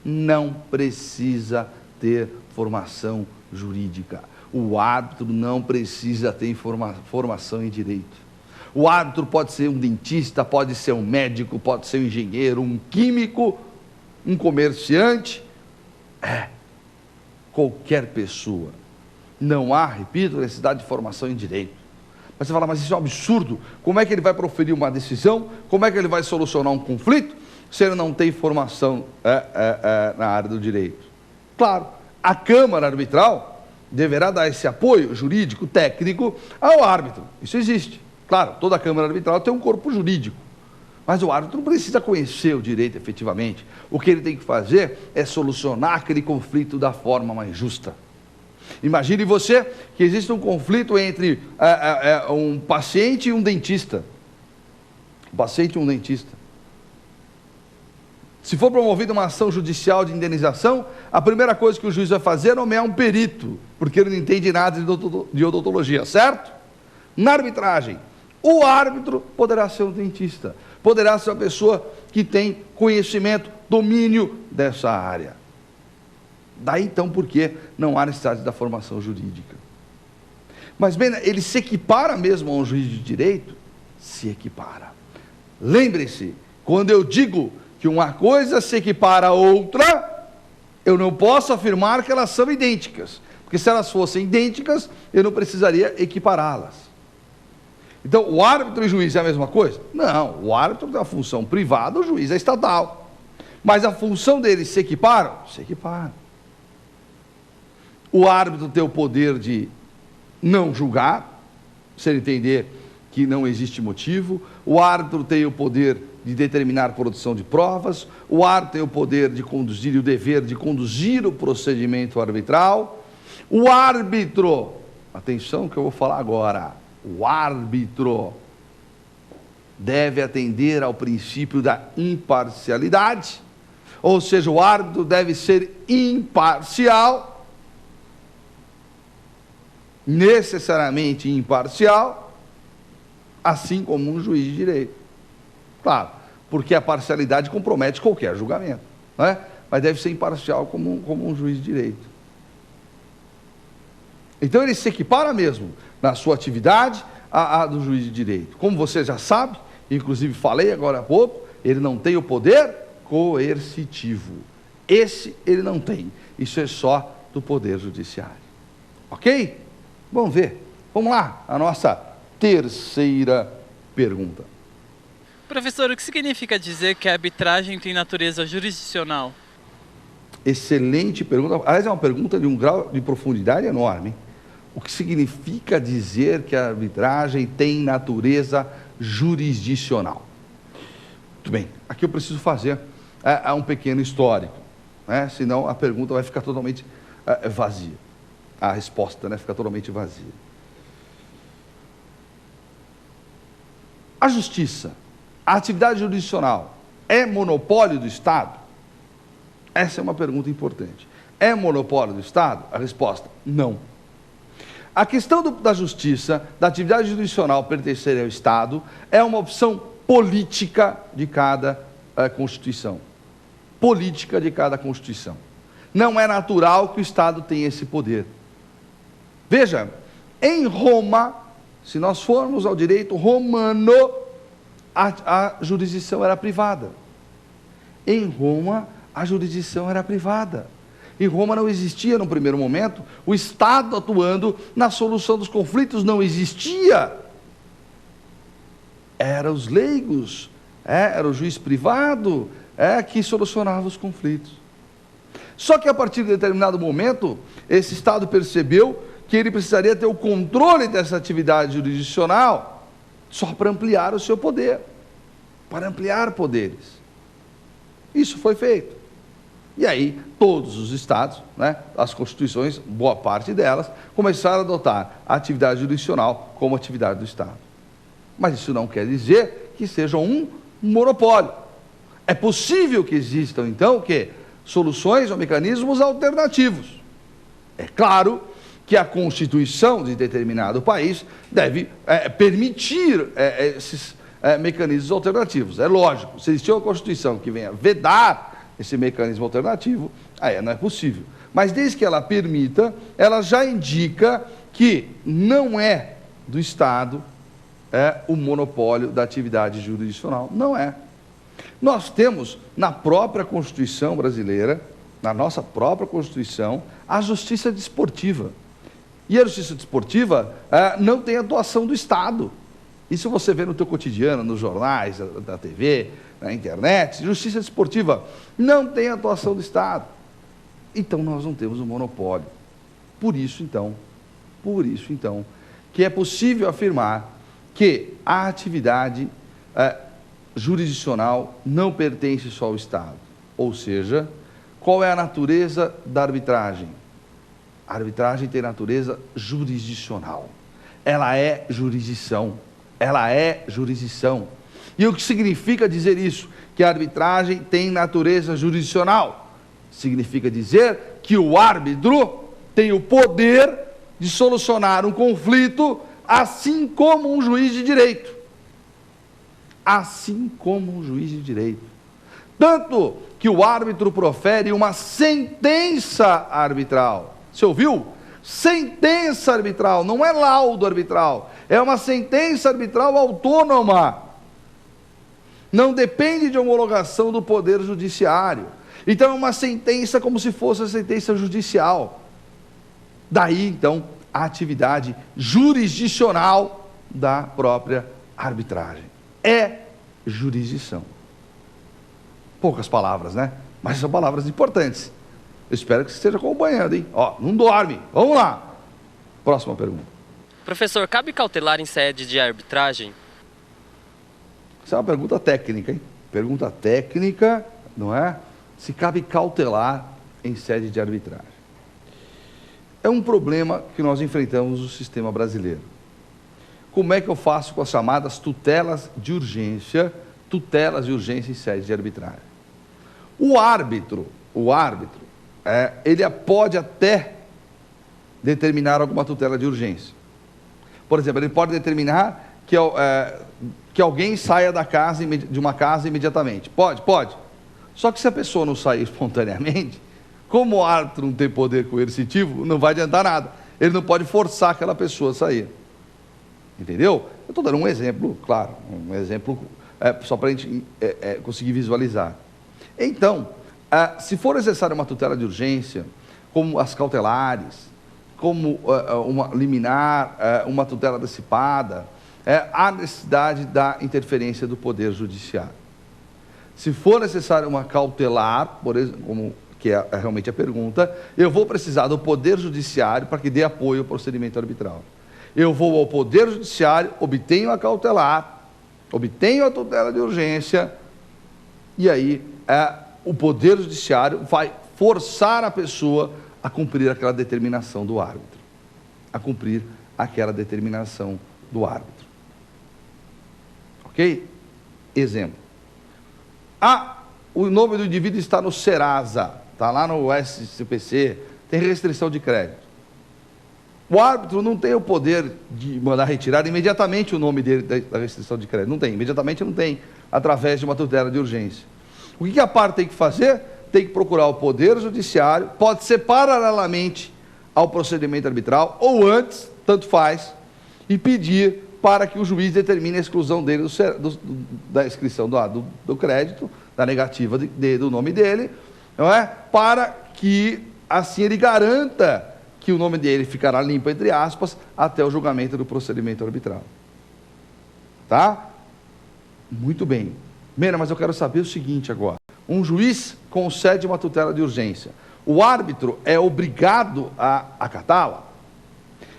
não precisa ter formação jurídica. O árbitro não precisa ter formação em direito. O árbitro pode ser um dentista, pode ser um médico, pode ser um engenheiro, um químico, um comerciante, qualquer pessoa. Não há, repito, necessidade de formação em direito. Mas você fala, mas isso é um absurdo. Como é que ele vai proferir uma decisão? Como é que ele vai solucionar um conflito se ele não tem formação na área do direito? Claro, a Câmara Arbitral deverá dar esse apoio jurídico, técnico, ao árbitro. Isso existe. Claro, toda a Câmara Arbitral tem um corpo jurídico. Mas o árbitro não precisa conhecer o direito efetivamente. O que ele tem que fazer é solucionar aquele conflito da forma mais justa. Imagine você que existe um conflito entre um paciente e um dentista. Um paciente e um dentista. Se for promovida uma ação judicial de indenização, a primeira coisa que o juiz vai fazer é nomear um perito, porque ele não entende nada de odontologia, certo? Na arbitragem, o árbitro poderá ser um dentista, poderá ser uma pessoa que tem conhecimento, domínio dessa área. Daí então por que não há necessidade da formação jurídica? Mas bem, ele se equipara mesmo a um juiz de direito? Se equipara. Lembre-se, quando eu digo que uma coisa se equipara a outra, eu não posso afirmar que elas são idênticas, porque se elas fossem idênticas, eu não precisaria equipará-las. Então, o árbitro e o juiz é a mesma coisa? Não, o árbitro tem uma função privada, o juiz é estatal. Mas a função deles se equiparam? Se equiparam. O árbitro tem o poder de não julgar, se ele entender que não existe motivo. O árbitro tem o poder de determinar a produção de provas. O árbitro tem o poder de conduzir e o dever de conduzir o procedimento arbitral. O árbitro, atenção que eu vou falar agora, o árbitro deve atender ao princípio da imparcialidade, ou seja, o árbitro deve ser imparcial, necessariamente imparcial, assim como um juiz de direito. Claro, porque a parcialidade compromete qualquer julgamento, não é? Mas deve ser imparcial como um juiz de direito. Então ele se equipara mesmo na sua atividade a do juiz de direito. Como você já sabe, inclusive falei agora há pouco, ele não tem o poder coercitivo. Esse ele não tem. Isso é só do poder judiciário. Ok? Vamos ver. Vamos lá, a nossa terceira pergunta. Professor, o que significa dizer que a arbitragem tem natureza jurisdicional? Excelente pergunta. Aliás, é uma pergunta de um grau de profundidade enorme, hein? O que significa dizer que a arbitragem tem natureza jurisdicional? Muito bem, aqui eu preciso fazer um pequeno histórico, né? Senão a pergunta vai ficar totalmente vazia. A resposta, né, fica totalmente vazia. A justiça, a atividade jurisdicional, é monopólio do Estado? Essa é uma pergunta importante. É monopólio do Estado? A resposta, não. A questão da justiça, da atividade jurisdicional pertencer ao Estado, é uma opção política de cada Constituição. Política de cada Constituição. Não é natural que o Estado tenha esse poder. Veja, em Roma, se nós formos ao direito romano, a jurisdição era privada. Em Roma, a jurisdição era privada. Em Roma não existia, no primeiro momento, o Estado atuando na solução dos conflitos, não existia. Eram os leigos, era o juiz privado que solucionava os conflitos. Só que a partir de determinado momento, esse Estado percebeu que ele precisaria ter o controle dessa atividade jurisdicional só para ampliar o seu poder, para ampliar poderes. Isso foi feito. E aí, todos os estados, né, as constituições, boa parte delas, começaram a adotar a atividade jurisdicional como atividade do Estado. Mas isso não quer dizer que seja um monopólio. É possível que existam, então, o quê? Soluções ou mecanismos alternativos. É claro que a Constituição de determinado país deve permitir esses mecanismos alternativos. É lógico, se existir uma Constituição que venha vedar esse mecanismo alternativo, aí não é possível. Mas desde que ela permita, ela já indica que não é do Estado o monopólio da atividade jurisdicional. Não é. Nós temos na própria Constituição brasileira, na nossa própria Constituição, a justiça desportiva. E a justiça desportiva não tem atuação do Estado. Isso você vê no teu cotidiano, nos jornais, da TV, na internet. Justiça desportiva não tem atuação do Estado. Então, nós não temos um monopólio. Por isso, então, que é possível afirmar que a atividade jurisdicional não pertence só ao Estado. Ou seja, qual é a natureza da arbitragem? A arbitragem tem natureza jurisdicional. Ela é jurisdição. Ela é jurisdição. E o que significa dizer isso? Que a arbitragem tem natureza jurisdicional. Significa dizer que o árbitro tem o poder de solucionar um conflito, assim como um juiz de direito. Assim como um juiz de direito. Tanto que o árbitro profere uma sentença arbitral. Você ouviu? Sentença arbitral, não é laudo arbitral. É uma sentença arbitral autônoma. Não depende de homologação do Poder Judiciário. Então é uma sentença como se fosse a sentença judicial. Daí, então, a atividade jurisdicional da própria arbitragem. É jurisdição. Poucas palavras, né? Mas são palavras importantes. Eu espero que você esteja acompanhando, hein? Ó, não dorme. Vamos lá. Próxima pergunta. Professor, cabe cautelar em sede de arbitragem? Essa é uma pergunta técnica, hein? Pergunta técnica, não é? Se cabe cautelar em sede de arbitragem. É um problema que nós enfrentamos no sistema brasileiro. Como é que eu faço com as chamadas tutelas de urgência em sede de arbitragem? O árbitro, ele pode até determinar alguma tutela de urgência. Por exemplo, ele pode determinar que alguém saia de uma casa imediatamente. Pode. Só que se a pessoa não sair espontaneamente, como o árbitro não tem poder coercitivo, não vai adiantar nada. Ele não pode forçar aquela pessoa a sair. Entendeu? Eu estou dando um exemplo, claro, só para a gente conseguir visualizar. Então, se for necessária uma tutela de urgência, como as cautelares, como uma liminar, uma tutela antecipada, há necessidade da interferência do Poder Judiciário. Se for necessária uma cautelar, por exemplo, que é realmente a pergunta, eu vou precisar do Poder Judiciário para que dê apoio ao procedimento arbitral. Eu vou ao Poder Judiciário, obtenho a cautelar, obtenho a tutela de urgência, e aí o Poder Judiciário vai forçar a pessoa a cumprir aquela determinação do árbitro. Ok? Exemplo. O nome do indivíduo está no Serasa, está lá no SCPC, tem restrição de crédito. O árbitro não tem o poder de mandar retirar imediatamente o nome dele da restrição de crédito. Não tem, imediatamente não tem, através de uma tutela de urgência. O que a parte tem que fazer? Tem que procurar o Poder Judiciário, pode ser paralelamente ao procedimento arbitral, ou antes, tanto faz, e pedir para que o juiz determine a exclusão dele da inscrição do crédito, da negativa do nome dele, não é? Para que assim ele garanta que o nome dele ficará limpo, entre aspas, até o julgamento do procedimento arbitral. Tá? Muito bem. Mena, mas eu quero saber o seguinte agora. Um juiz concede uma tutela de urgência. O árbitro é obrigado a acatá-la?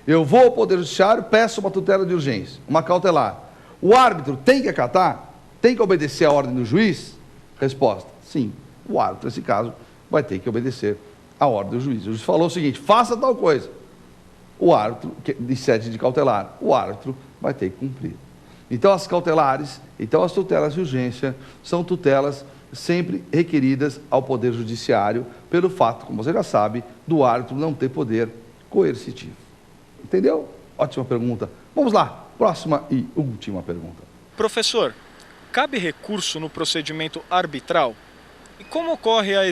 Eu vou ao Poder Judiciário, peço uma tutela de urgência, uma cautelar. O árbitro tem que acatar? Tem que obedecer à ordem do juiz? Resposta: sim. O árbitro, nesse caso, vai ter que obedecer à ordem do juiz. O juiz falou o seguinte: faça tal coisa. O árbitro, de sede de cautelar, o árbitro vai ter que cumprir. Então, as cautelares, as tutelas de urgência, são tutelas sempre requeridas ao Poder Judiciário, pelo fato, como você já sabe, do árbitro não ter poder coercitivo. Entendeu? Ótima pergunta. Vamos lá, próxima e última pergunta. Professor, cabe recurso no procedimento arbitral? E como ocorre a